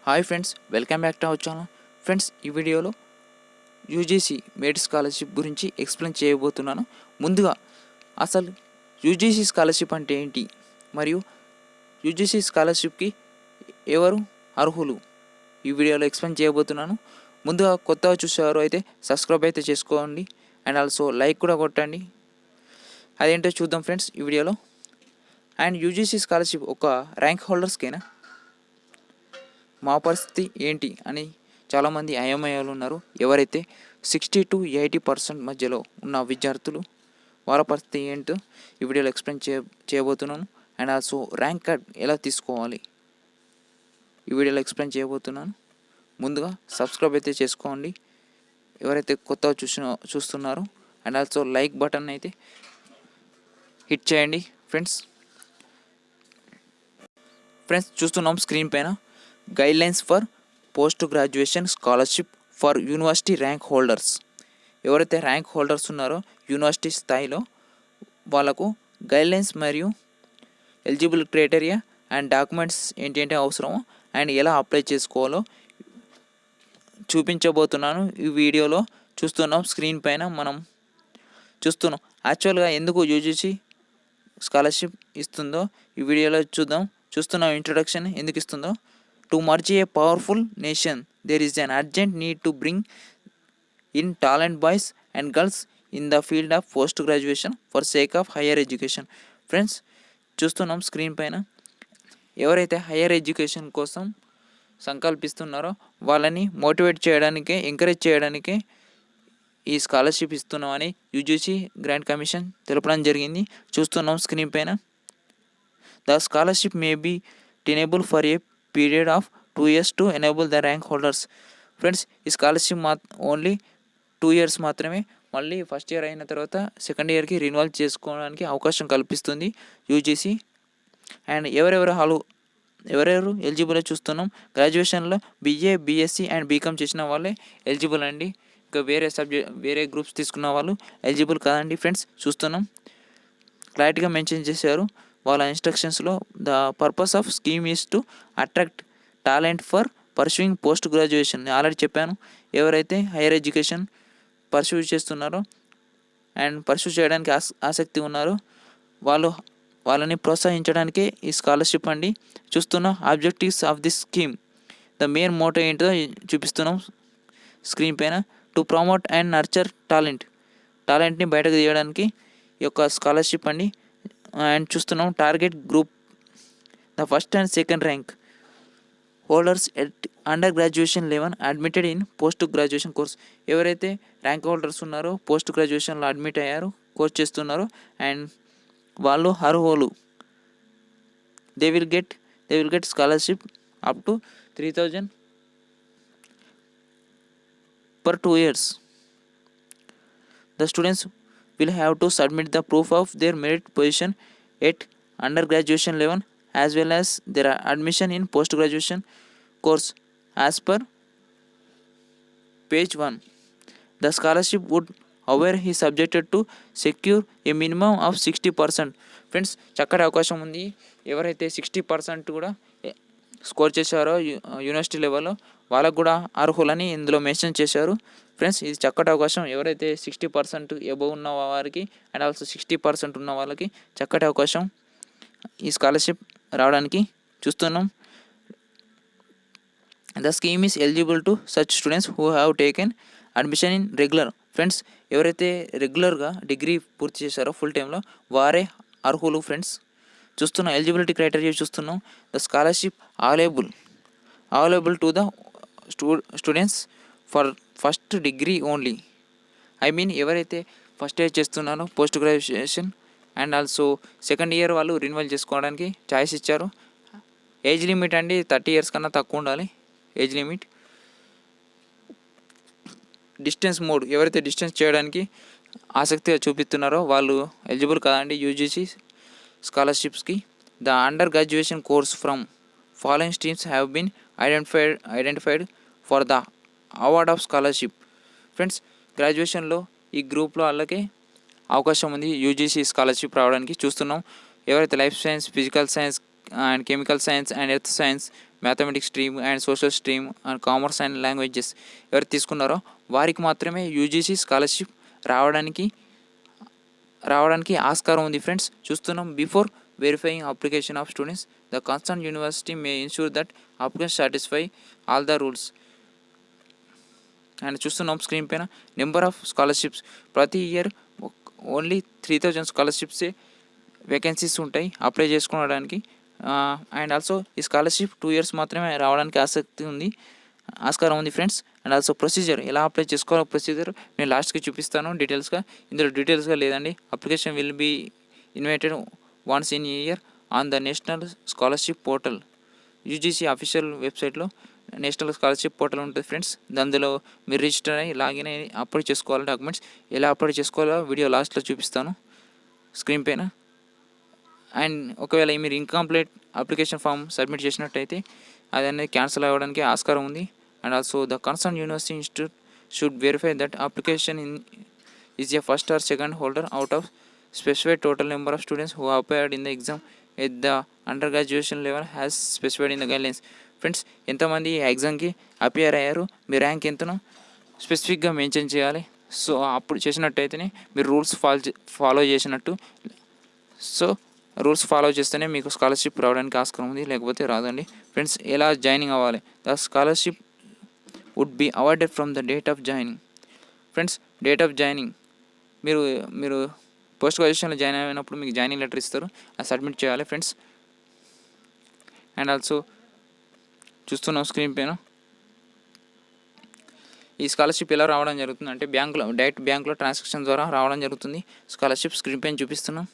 Hi friends, welcome back to our channel. Friends, ఈ వీడియోలో UGC merit scholarship గురించి explain చేయబోతున్నాను. ముందుగా అసలు యూజీసీ స్కాలర్షిప్ అంటే ఏంటి మరియు యూజీసీ స్కాలర్షిప్కి ఎవరు అర్హులు ఈ వీడియోలో ఎక్స్ప్లెయిన్ చేయబోతున్నాను. ముందుగా కొత్తగా చూసేవారు అయితే సబ్స్క్రైబ్ అయితే చేసుకోండి అండ్ ఆల్సో లైక్ కూడా కొట్టండి. అదేంటో చూద్దాం ఫ్రెండ్స్ ఈ వీడియోలో. అండ్ యూజీసీ స్కాలర్షిప్ ఒక ర్యాంక్ హోల్డర్స్కేనా, మా పరిస్థితి ఏంటి అని చాలామంది అయోమయాలు ఉన్నారు. ఎవరైతే 60 to 80% మధ్యలో ఉన్న విద్యార్థులు వాళ్ళ పరిస్థితి ఏంటో ఈ వీడియోలో ఎక్స్ప్లెయిన్ చేయబోతున్నాను. అండ్ ఆల్సో ర్యాంక్ కార్డ్ ఎలా తీసుకోవాలి ఈ వీడియోలో ఎక్స్ప్లెయిన్ చేయబోతున్నాను. ముందుగా సబ్స్క్రైబ్ అయితే చేసుకోండి ఎవరైతే కొత్తగా చూస్తున్నారో. అండ్ ఆల్సో లైక్ బటన్ అయితే హిట్ చేయండి ఫ్రెండ్స్. చూస్తున్నాం స్క్రీన్ పైన guidelines for post graduation scholarship for university rank holders. ఎవరైతే ర్యాంక్ హోల్డర్స్ ఉన్నారో యూనివర్సిటీ స్థాయిలో వాళ్ళకు గైడ్లైన్స్ మరియు ఎలిజిబుల్ క్రైటీరియా అండ్ డాక్యుమెంట్స్ ఏంటంటే అవసరమో అండ్ ఎలా అప్లై చేసుకోవాలో చూపించబోతున్నాను ఈ వీడియోలో. చూస్తున్నాం స్క్రీన్ పైన మనం చూస్తున్నాం. యాక్చువల్గా ఎందుకు యూజీసీ స్కాలర్షిప్ ఇస్తుందో ఈ వీడియోలో చూస్తున్నాం ఇంట్రొడక్షన్ ఎందుకు ఇస్తుందో. To merge a powerful nation, there is an urgent need to bring in talent boys and girls in the field of post graduation for sake of higher education. Friends, చూస్తున్నాం screen పైన ఎవరైతే higher education కోసం సంకల్పిస్తున్నారో వాళ్ళని motivate చేయడానికే, encourage చేయడానికే ఈ scholarship ఇస్తున్నామని UGC grant commission తెలపడం జరిగింది. చూస్తున్నాం స్క్రీన్ పైన. The scholarship may be tenable for a period of 2 years to enable the rank holders. Friends, ఈ స్కాలర్షిప్ ఓన్లీ 2 years మాత్రమే. మళ్ళీ ఫస్ట్ ఇయర్ అయిన తర్వాత సెకండ్ ఇయర్కి రిన్యువల్ చేసుకోవడానికి అవకాశం కల్పిస్తుంది యూజీసీ. అండ్ ఎవరెవరు ఎలిజిబుల్ చూస్తున్నాం. గ్రాడ్యుయేషన్లో BA, BSc అండ్ బీకామ్ చేసిన వాళ్ళే ఎలిజిబుల్ అండి. ఇంకా వేరే గ్రూప్స్ తీసుకున్న వాళ్ళు ఎలిజిబుల్ కాదండి ఫ్రెండ్స్. చూస్తున్నాం క్లారిటీగా మెన్షన్ చేశారు వాళ్ళ ఇన్స్ట్రక్షన్స్లో. The purpose of scheme is to attract talent for pursuing post graduation. Already చెప్పాను, ఎవరైతే హైయర్ ఎడ్యుకేషన్ పర్సూ చేస్తున్నారో అండ్ పర్సూ చేయడానికి ఆసక్తి ఉన్నారో వాళ్ళని ప్రోత్సహించడానికే ఈ స్కాలర్షిప్ అండి. చూస్తున్నాం objectives of this scheme. The main motto ఏంటో చూపిస్తున్నాం స్క్రీన్ పైన. టు ప్రమోట్ అండ్ నర్చర్ టాలెంట్ని బయటకు తీయడానికి ఈ యొక్క స్కాలర్షిప్ అండి. అండ్ చూస్తున్నాం target group the first and second rank holders at under graduation level admitted in post graduation course. ఎవరైతే ర్యాంక్ హోల్డర్స్ ఉన్నారో పోస్ట్ గ్రాడ్యుయేషన్లో అడ్మిట్ అయ్యారో, కోర్స్ చేస్తున్నారో అండ్ వాళ్ళు అర్హులు. They will get scholarship up to 3,000 per 2 years. The students will have to submit the proof of their merit position at undergraduation level as well as their admission in post-graduation course as per page 1. The scholarship would however is subjected to secure a minimum of 60%. Friends, చక్కటి అవకాశం ఉంది. ఎవరైతే 60% కూడా score చేశారో university లెవెల్లో వాళ్ళకు కూడా అర్హులని ఇందులో మెన్షన్ చేశారు. ఫ్రెండ్స్, ఇది చక్కటి అవకాశం. ఎవరైతే 60% ఎబోవ్ ఉన్న వారికి అండ్ ఆల్సో 60% ఉన్న వాళ్ళకి చక్కటి అవకాశం ఈ స్కాలర్షిప్ రావడానికి. చూస్తున్నాం the scheme is eligible to such students who have taken admission in regular. Friends, ఎవరైతే రెగ్యులర్గా డిగ్రీ పూర్తి చేశారో ఫుల్ టైంలో వారే అర్హులు. ఫ్రెండ్స్, చూస్తున్నాం ఎలిజిబిలిటీ క్రైటీరియా. చూస్తున్నాం the scholarship available to the students for first degree only. I mean ఎవరైతే ఫస్ట్ ఇయర్ చేస్తున్నారో post graduation and also second year వాళ్ళు రిన్యువల్ చేసుకోవడానికి ఛాయిస్ ఇచ్చారు. ఏజ్ లిమిట్ అండి 30 years కన్నా తక్కువ ఉండాలి ఏజ్ లిమిట్. డిస్టెన్స్ మోడ్, ఎవరైతే డిస్టెన్స్ చేయడానికి ఆసక్తిగా చూపిస్తున్నారో వాళ్ళు ఎలిజిబుల్ కాదండి యూజీసీ స్కాలర్షిప్స్కి. The under graduation course from following streams have been identified for the award of scholarship. Friends, గ్రాడ్యుయేషన్లో ఈ గ్రూప్లో వాళ్ళకి అవకాశం ఉంది యూజీసీ స్కాలర్షిప్ రావడానికి. చూస్తున్నాం ఎవరైతే life science, physical science and chemical science and earth science, mathematics stream and social stream and commerce and languages ఎవరు తీసుకున్నారో వారికి మాత్రమే యూజీసీ స్కాలర్షిప్ రావడానికి ఆస్కారం ఉంది ఫ్రెండ్స్. చూస్తున్నాం. Before verifying application of students the concern university may ensure that applicants satisfy all the rules. And చూస్తున్నాం screen పైన నెంబర్ ఆఫ్ స్కాలర్షిప్స్. ప్రతి ఇయర్ ఓన్లీ 3000 స్కాలర్షిప్సే వేకెన్సీస్ ఉంటాయి అప్లై చేసుకోవడానికి. అండ్ ఆల్సో ఈ స్కాలర్షిప్ 2 years మాత్రమే రావడానికి ఆస్కారం ఉంది ఫ్రెండ్స్. అండ్ ఆల్సో ప్రొసీజర్ ఎలా అప్లై చేసుకోవాలో ప్రొసీజర్ నేను లాస్ట్కి చూపిస్తాను డీటెయిల్స్గా. ఇందులో డీటెయిల్స్గా లేదండి. Application will be invited once in year on the national scholarship portal. UGC official వెబ్సైట్లో నేషనల్ స్కాలర్షిప్ పోర్టల్ ఉంటుంది ఫ్రెండ్స్. అందులో మీరు రిజిస్టర్ అయ్యి లాగిన్ అయ్యి అప్లోడ్ చేసుకోవాలి డాక్యుమెంట్స్. ఎలా అప్లోడ్ చేసుకోవాలో వీడియో లాస్ట్లో చూపిస్తాను స్క్రీన్ పైన. అండ్ ఒకవేళ మీరు ఇన్కంప్లీట్ అప్లికేషన్ ఫామ్ సబ్మిట్ చేసినట్టయితే అది అనేది క్యాన్సిల్ అవ్వడానికి ఆస్కారం ఉంది. And also the concern university institute should verify that application is a first or second holder out of specified total number of students who appeared in the exam at the under graduation level has specified in the guidelines. Friends, ఎంతమంది ఎగ్జామ్కి appear అయ్యారు, మీ rank ఎంతనో స్పెసిఫిక్గా mention చేయాలి. So అప్పుడు చేసినట్టయితేనే మీరు rules follow చేసినట్టు. So rules follow చేస్తేనే మీకు స్కాలర్షిప్ రావడానికి ఆస్కారం ఉంది, లేకపోతే రాదండి ఫ్రెండ్స్. ఎలా జాయినింగ్ అవ్వాలి? The scholarship would be awarded from the date of joining. Friends, date of joining మీరు పోస్ట్ గ్రాడ్యుయేషన్లో జాయిన్ అయినప్పుడు మీకు జాయినింగ్ లెటర్ ఇస్తారు, అది సబ్మిట్ చేయాలి ఫ్రెండ్స్. అండ్ ఆల్సో చూస్తున్నాం స్క్రీన్ పైన ఈ స్కాలర్షిప్ ఎలా రావడం జరుగుతుంది అంటే డైరెక్ట్ బ్యాంకులో ట్రాన్సాక్షన్ ద్వారా రావడం జరుగుతుంది. స్కాలర్షిప్ స్క్రీన్ పైన చూపిస్తున్నాం.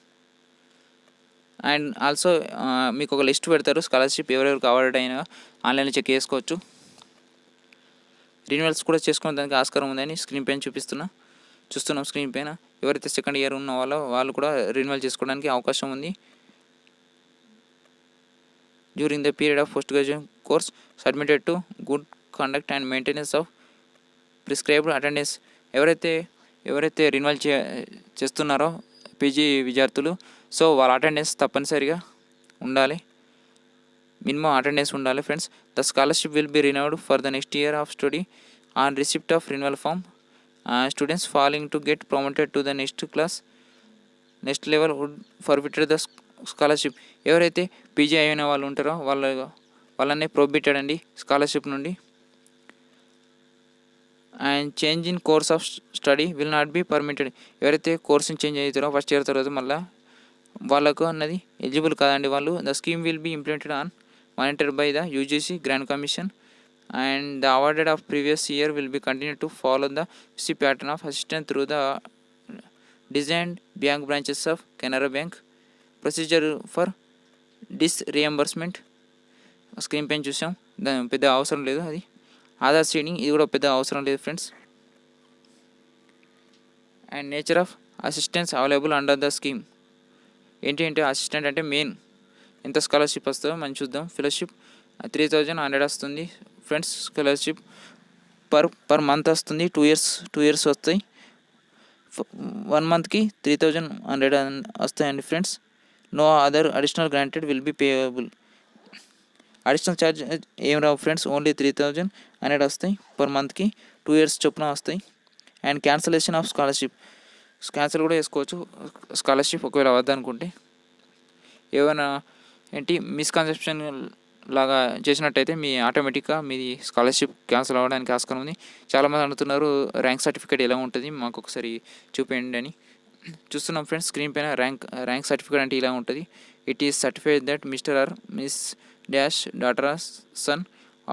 అండ్ ఆల్సో మీకు ఒక లిస్ట్ పెడతారు స్కాలర్షిప్ ఎవరెవరికి అవార్డ్ అయినా ఆన్లైన్లో చెక్ చేసుకోవచ్చు. రిన్యూవల్స్ కూడా చేసుకునే దానికి ఆస్కారం ఉందని స్క్రీన్ పైన చూస్తున్నాం స్క్రీన్ పైన. ఎవరైతే సెకండ్ ఇయర్ ఉన్న వాళ్ళు కూడా రిన్యూవల్ చేసుకోవడానికి అవకాశం ఉంది. During the period of post graduation course submitted to good conduct and maintenance of prescribed attendance. ఎవరైతే రిన్యూవల్ చేస్తున్నారో పీజీ విద్యార్థులు, సో వాళ్ళ అటెండెన్స్ తప్పనిసరిగా ఉండాలి, మినిమం అటెండెన్స్ ఉండాలి friends. The scholarship will be renewed for the next year of study on receipt of renewal form. Students following to get promoted to the next level would forfeited the scholarship. ఎవరైతే పీజీ అయిన వాళ్ళు ఉంటారో వాళ్ళనే prohibited అండి scholarship నుండి. And change in course of study will not be permitted. ఎవరైతే కోర్స్ని చేంజ్ అవుతారో ఫస్ట్ ఇయర్ తర్వాత మళ్ళీ వాళ్ళకు అన్నది ఎలిజిబుల్ కాదండి వాళ్ళు. The scheme will be implemented on monitored by the UGC grant commission and the awarded of previous year will be continue to follow the C pattern of assistant through the designed bank branches of Canara bank. Procedure for reimbursement screen పైన చూసాం. దాని పెద్ద అవసరం లేదు. అది Aadhaar seeding, ఇది కూడా పెద్ద అవసరం లేదు friends. And nature of assistance available under the scheme. ఏంటి అసిస్టెంట్ అంటే మెయిన్ ఎంత స్కాలర్షిప్ వస్తుందో మనం చూద్దాం. ఫెలోషిప్ 3100 వస్తుంది ఫ్రెండ్స్. స్కాలర్షిప్ పర్ మంత్ వస్తుంది. 2 years వస్తాయి. 1 monthకి 3100 వస్తాయండి friends. No other additional granted will be payable. Additional charge ఏం రావు ఫ్రెండ్స్, ఓన్లీ 3100 వస్తాయి పర్ మంత్కి. 2 years చొప్పున వస్తాయి. And cancellation of scholarship, cancel కూడా చేసుకోవచ్చు స్కాలర్షిప్ ఒకవేళ వద్దనుకుంటే. ఏమైనా మిస్కన్సెప్షన్ లాగా చేసినట్టయితే ఆటోమేటిక్గా మీది స్కాలర్షిప్ క్యాన్సిల్ అవ్వడానికి ఆస్కారం ఉంది. చాలామంది అడుగుతున్నారు ర్యాంక్ సర్టిఫికేట్ ఎలా ఉంటుంది మాకు ఒకసారి చూపించండి అని. చూస్తున్నాం ఫ్రెండ్స్ స్క్రీన్ పైన. ర్యాంక్ సర్టిఫికేట్ అంటే ఇలా ఉంటుంది. It is certified that mister or miss dash daughter son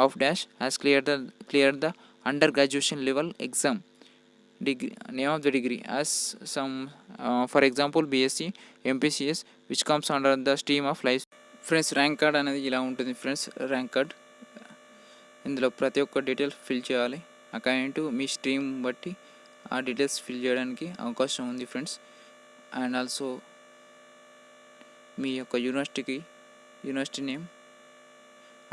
of dash has clear the under graduation level exam degree, name of the degree as some for example BSc MPCS which comes under the stream of life. Friends, rank card అనేది ఇలా ఉంటుంది friends. Rank card ఇందులో ప్రతి ఒక్క details fill చేయాలి. According to me stream బట్టి ఆ details fill చేయడానికి అవకాశం ఉంది ఫ్రెండ్స్. అండ్ ఆల్సో మీ యొక్క యూనివర్సిటీ నేమ్.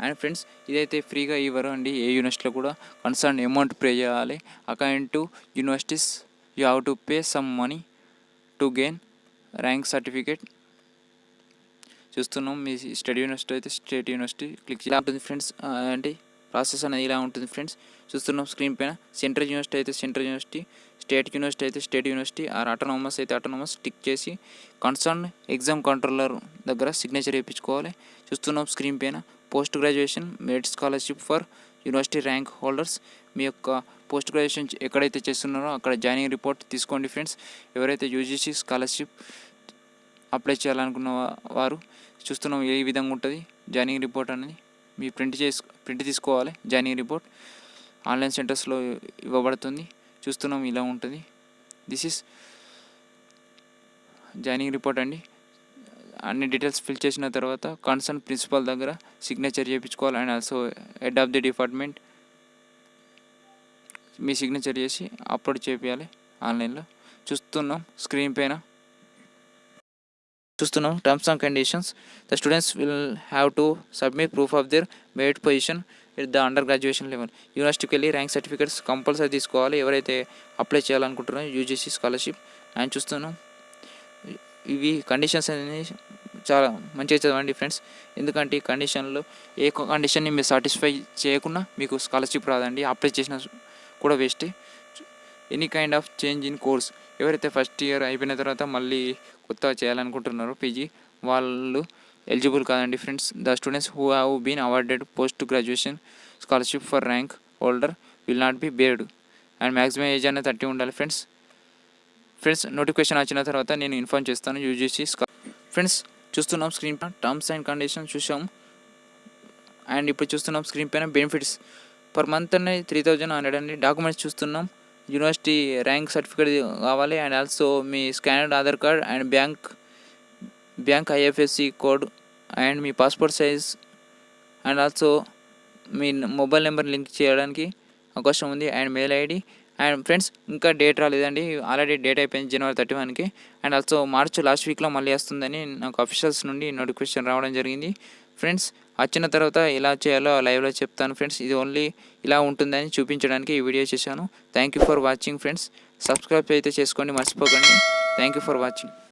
అండ్ ఫ్రెండ్స్, ఇదైతే ఫ్రీగా ఇవ్వరు అండి. ఏ యూనివర్సిటీలో కూడా కన్సర్న్ అమౌంట్ పే చేయాలి. According to universities you have to pay some money to gain rank certificate. చూస్తున్నాం. మీ స్టడీ యూనివర్సిటీ అయితే స్టేట్ యూనివర్సిటీ క్లిక్ ఇలా ఉంటుంది ఫ్రెండ్స్. అంటే ప్రాసెస్ అనేది ఇలా ఉంటుంది ఫ్రెండ్స్. చూస్తున్నాం స్క్రీన్ పైన. సెంట్రల్ యూనివర్సిటీ అయితే సెంట్రల్ యూనివర్సిటీ, స్టేట్ యూనివర్సిటీ అయితే స్టేట్ యూనివర్సిటీ, ఆర్ ఆటోనమస్ అయితే ఆటోనమస్ టిక్ చేసి కన్సర్న్ ఎగ్జామ్ కంట్రోలర్ దగ్గర సిగ్నేచర్ వేయించుకోవాలి. చూస్తున్నాం స్క్రీన్ పైన. Post graduation merit scholarship for university rank holders. మీ యొక్క పోస్ట్ గ్రాడ్యుయేషన్ ఎక్కడైతే చేస్తున్నారో అక్కడ జాయినింగ్ రిపోర్ట్ తీసుకోండి ఫ్రెండ్స్. ఎవరైతే యూజీసీ స్కాలర్షిప్ అప్లై చేయాలనుకున్న వారు చూస్తున్నాం ఏ విధంగా ఉంటుంది జాయినింగ్ రిపోర్ట్ అనేది. మీ ప్రింట్ తీసుకోవాలి. జాయినింగ్ రిపోర్ట్ ఆన్లైన్ సెంటర్స్లో ఇవ్వబడుతుంది. చూస్తున్నాం ఇలా ఉంటుంది. దిస్ ఈస్ జాయినింగ్ రిపోర్ట్ అండి. అన్ని డీటెయిల్స్ ఫిల్ చేసిన తర్వాత కన్సర్న్ ప్రిన్సిపల్ దగ్గర సిగ్నేచర్ చేయించుకోవాలి. And also head of the department me signature చేసి అప్లోడ్ చేయాలి ఆన్లైన్లో. చూస్తున్నాం స్క్రీన్ పైన. చూస్తున్నాం terms and conditions. The students will have to submit proof of their merit position with the under graduation level. యూనివర్సిటీకి వెళ్ళి ర్యాంక్ సర్టిఫికేట్స్ కంపల్సరీ తీసుకోవాలి ఎవరైతే అప్లై చేయాలనుకుంటున్నారో యూజీసీ స్కాలర్షిప్. అండ్ చూస్తున్నాం ఇవి కండిషన్స్ అనేది చాలా మంచిగా చదవండి ఫ్రెండ్స్. ఎందుకంటే ఈ కండిషన్లో ఏ కండిషన్ని మీరు సాటిస్ఫై చేయకుండా మీకు స్కాలర్షిప్ రాదండి. అప్లై చేసిన కూడా వేస్టే. Any kind of change in course, ఎవరైతే ఫస్ట్ ఇయర్ అయిపోయిన తర్వాత మళ్ళీ కొత్తగా చేయాలనుకుంటున్నారో పీజీ వాళ్ళు ఎలిజిబుల్ కాదండి friends. The students who have been awarded post graduation scholarship for rank holder will not be barred. And maximum age అనేది 30 ఉండాలి ఫ్రెండ్స్. నోటిఫికేషన్ వచ్చిన తర్వాత నేను ఇన్ఫార్మ్ చేస్తాను యూజీసీ ఫ్రెండ్స్. చూస్తున్నాం స్క్రీన్ పైన టర్మ్స్ అండ్ కండిషన్స్ చూసాం. అండ్ ఇప్పుడు చూస్తున్నాం స్క్రీన్ పైన బెనిఫిట్స్ పర్ మంత్ అనేది 3,100 అండి. డాక్యుమెంట్స్ చూస్తున్నాం యూనివర్సిటీ ర్యాంక్ సర్టిఫికేట్ కావాలి. అండ్ ఆల్సో మీ scanned Aadhaar card and bank IFSC code and మీ పాస్పోర్ట్ సైజ్ అండ్ ఆల్సో మీ మొబైల్ నెంబర్ లింక్ చేయడానికి అవకాశం ఉంది. And mail ID. And friends ఇంకా డేట్ రాలేదండి. ఆల్రెడీ డేట్ అయిపోయింది January 31కి. అండ్ ఆల్సో మార్చ్ లాస్ట్ వీక్లో మళ్ళీ వస్తుందని నాకు అఫీషియల్స్ నుండి నోటిఫికేషన్ రావడం జరిగింది ఫ్రెండ్స్. వచ్చిన తర్వాత ఎలా చేయాలో లైవ్లో చెప్తాను ఫ్రెండ్స్. ఇది ఓన్లీ ఇలా ఉంటుందని చూపించడానికి ఈ వీడియో చేశాను. Thank you for watching friends. Subscribe అయితే చేసుకోండి మర్చిపోకండి. Thank you for watching.